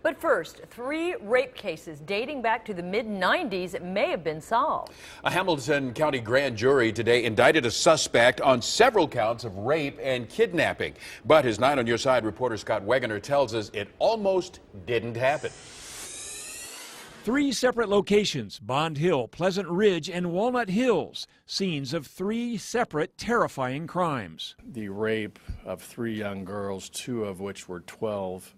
But first, 3 rape cases dating back to the mid-90s may have been solved. A Hamilton County grand jury today indicted a suspect on several counts of rape and kidnapping. But his 9 on Your Side reporter Scott Wegener tells us it almost didn't happen. 3 separate locations, Bond Hill, Pleasant Ridge, and Walnut Hills, scenes of 3 separate terrifying crimes. The rape of 3 young girls, 2 of which were 12,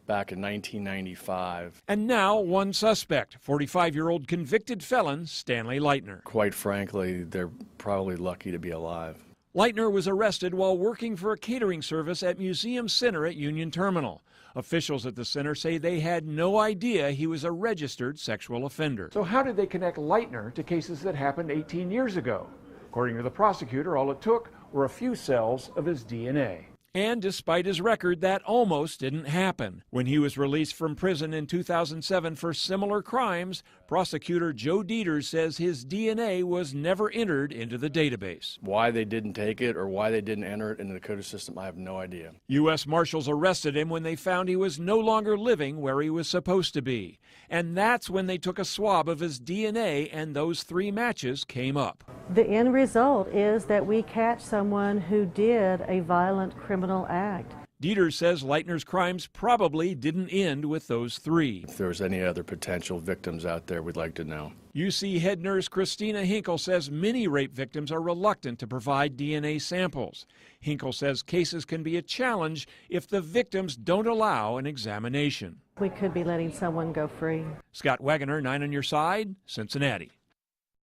back in 1995. And now one suspect, 45-year-old convicted felon Stanley Leitner. Quite frankly, they're probably lucky to be alive. Leitner was arrested while working for a catering service at Museum Center at Union Terminal. Officials at the center say they had no idea he was a registered sexual offender. So how did they connect Leitner to cases that happened 18 years ago? According to the prosecutor, all it took were a few cells of his DNA. And despite his record, that almost didn't happen. When he was released from prison in 2007 for similar crimes, prosecutor Joe Deters says his DNA was never entered into the database. Why they didn't take it or why they didn't enter it into the CODA system, I have no idea. U.S. Marshals arrested him when they found he was no longer living where he was supposed to be. And that's when they took a swab of his DNA and those 3 matches came up. The end result is that we catch someone who did a violent criminal act. Deters says Leitner's crimes probably didn't end with those 3. If there's any other potential victims out there, we'd like to know. UC head nurse Christina Hinkle says many rape victims are reluctant to provide DNA samples. Hinkle says cases can be a challenge if the victims don't allow an examination. We could be letting someone go free. Scott Wegener, 9 on Your Side, Cincinnati.